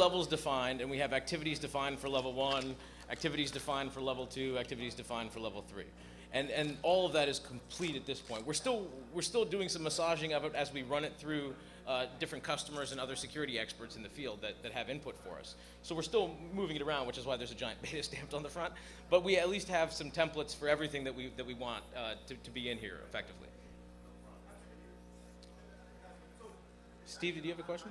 levels defined, and we have activities defined for level 1, activities defined for level 2, activities defined for level 3. And all of that is complete at this point. We're still doing some massaging of it as we run it through different customers and other security experts in the field that have input for us. So we're still moving it around, which is why there's a giant beta stamped on the front. But we at least have some templates for everything that we want to be in here effectively. Steve, did you have a question?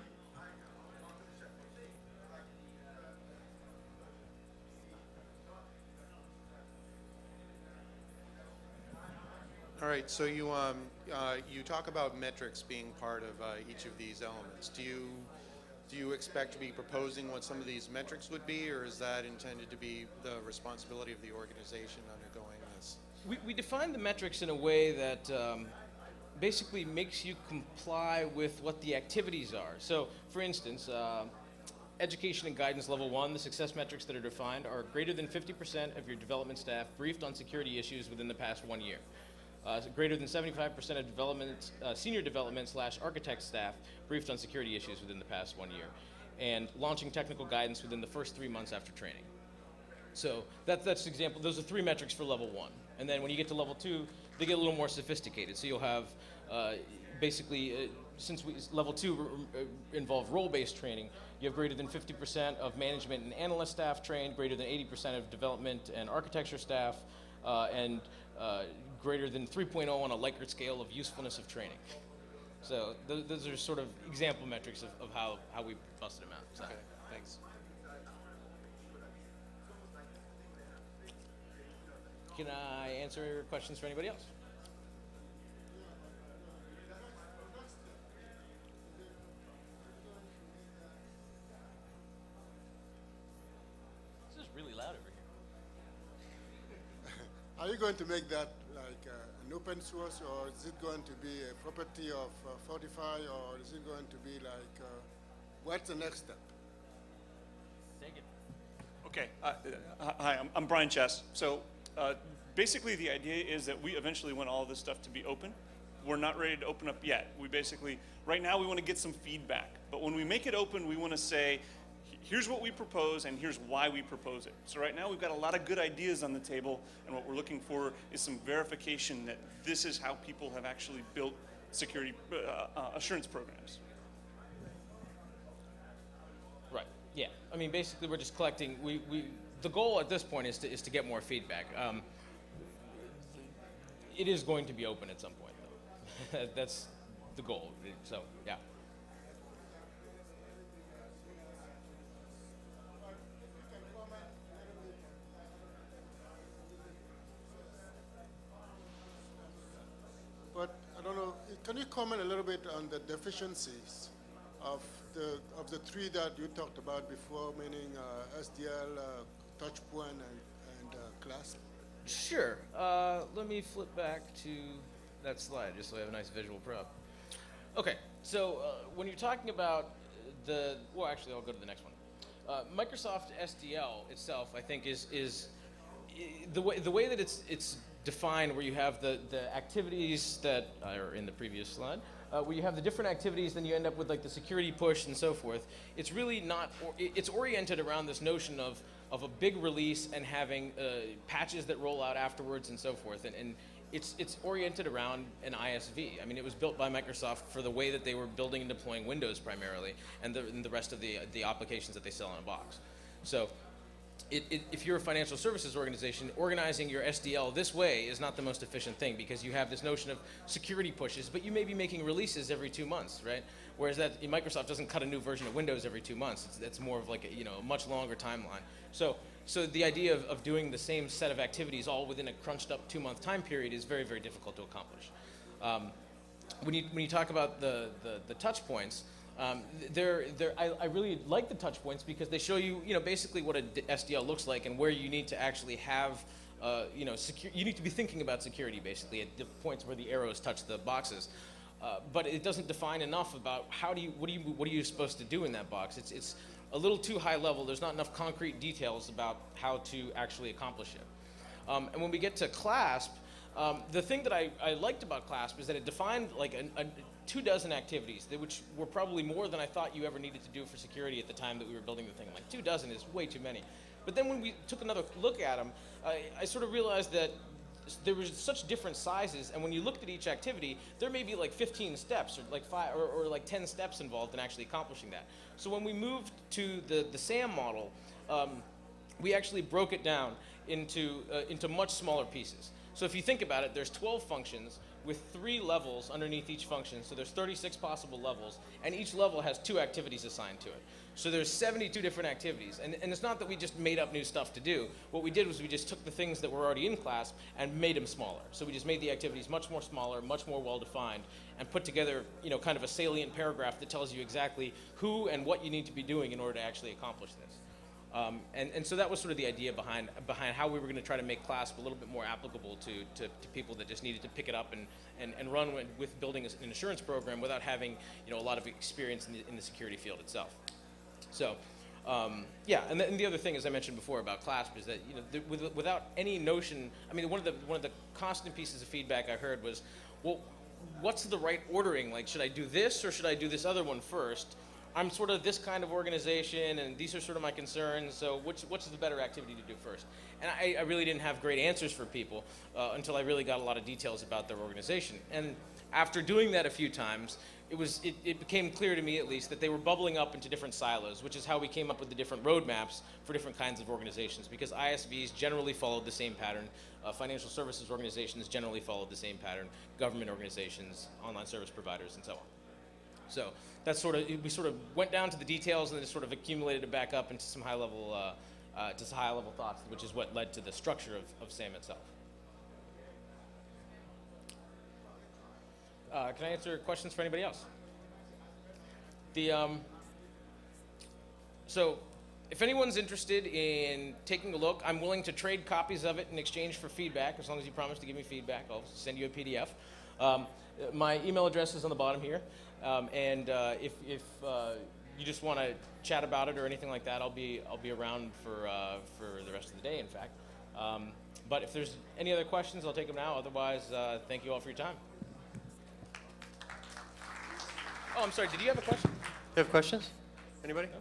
All right, so you talk about metrics being part of each of these elements. Do you expect to be proposing what some of these metrics would be, or is that intended to be the responsibility of the organization undergoing this? We define the metrics in a way that basically makes you comply with what the activities are. So, for instance, education and guidance level 1, the success metrics that are defined are greater than 50% of your development staff briefed on security issues within the past 1 year. Greater than 75% of development, senior development / architect staff briefed on security issues within the past 1 year. And launching technical guidance within the first 3 months after training. So that's example. Those are 3 metrics for level 1. And then when you get to level 2, they get a little more sophisticated. So you'll have basically, since level 2 involve role-based training, you have greater than 50% of management and analyst staff trained, greater than 80% of development and architecture staff, and greater than 3.0 on a Likert scale of usefulness of training. So those are sort of example metrics of how we busted them out. So. Okay, thanks. Can I answer questions for anybody else? This is really loud over here. Are you going to make that like an open source, or is it going to be a property of Fortify, or is it going to be like, what's the next step? Take it. Okay, hi, I'm Brian Chess. So basically the idea is that we eventually want all this stuff to be open. We're not ready to open up yet. We basically, right now we want to get some feedback. But when we make it open, we want to say, here's what we propose and here's why we propose it. So right now we've got a lot of good ideas on the table, and what we're looking for is some verification that this is how people have actually built security assurance programs. Right, yeah. I mean, basically we're just collecting, the goal at this point is to get more feedback. It is going to be open at some point, though. That's the goal, so yeah. But I don't know, can you comment a little bit on the deficiencies of the 3 that you talked about before, meaning SDL, Touchpoint, and CLASP? Sure. Let me flip back to that slide just so I have a nice visual prop. Okay, so when you're talking about well, actually, I'll go to the next one. Microsoft SDL itself, I think, is the way that it's defined, where you have the activities that are in the previous slide, where you have the different activities, then you end up with like the security push and so forth. It's really not, it's oriented around this notion of a big release and having patches that roll out afterwards and so forth. And it's oriented around an ISV. I mean, it was built by Microsoft for the way that they were building and deploying Windows primarily, and the rest of the applications that they sell in a box. So if you're a financial services organization, organizing your SDL this way is not the most efficient thing, because you have this notion of security pushes, but you may be making releases every 2 months, right? Whereas that Microsoft doesn't cut a new version of Windows every 2 months. It's more of like a much longer timeline. So the idea of doing the same set of activities all within a crunched up 2-month time period is very, very difficult to accomplish. When you talk about the touch points, I really like the touch points because they show you, basically what a SDL looks like and where you need to actually have, you need to be thinking about security basically at the points where the arrows touch the boxes. But it doesn't define enough about what are you supposed to do in that box. It's a little too high level. There's not enough concrete details about how to actually accomplish it. And when we get to CLASP, the thing that I liked about CLASP is that it defined like 24 activities, which were probably more than I thought you ever needed to do for security at the time that we were building the thing. Like 24 is way too many. But then when we took another look at them, I sort of realized that there were such different sizes, and when you looked at each activity, there may be like 15 steps, or like 5, or like 10 steps involved in actually accomplishing that. So when we moved to the SAM model, we actually broke it down into much smaller pieces. So if you think about it, there's 12 functions with 3 levels underneath each function, so there's 36 possible levels, and each level has 2 activities assigned to it. So there's 72 different activities, and it's not that we just made up new stuff to do. What we did was we just took the things that were already in CLASP and made them smaller. So we just made the activities much more smaller, much more well-defined, and put together, kind of a salient paragraph that tells you exactly who and what you need to be doing in order to actually accomplish this. And so that was sort of the idea behind how we were going to try to make CLASP a little bit more applicable to people that just needed to pick it up and run with building an insurance program without having a lot of experience in the security field itself. So yeah, and the other thing, as I mentioned before about CLASP, is that without any notion, I mean, one of the constant pieces of feedback I heard was, well, what's the right ordering? Like, should I do this or should I do this other one first? I'm sort of this kind of organization, and these are sort of my concerns, so which is the better activity to do first? And I really didn't have great answers for people until I really got a lot of details about their organization. And after doing that a few times, it became clear to me, at least, that they were bubbling up into different silos, which is how we came up with the different roadmaps for different kinds of organizations, because ISVs generally followed the same pattern, financial services organizations generally followed the same pattern, government organizations, online service providers, and so on. So that's we sort of went down to the details and then just sort of accumulated it back up into some high-level thoughts, which is what led to the structure of SAM itself. Can I answer questions for anybody else? So if anyone's interested in taking a look, I'm willing to trade copies of it in exchange for feedback, as long as you promise to give me feedback. I'll send you a PDF. My email address is on the bottom here. And if you just want to chat about it or anything like that, I'll be around for the rest of the day, in fact. But if there's any other questions, I'll take them now. Otherwise, thank you all for your time. Oh, I'm sorry. Did you have a question? You have questions? Anybody? No?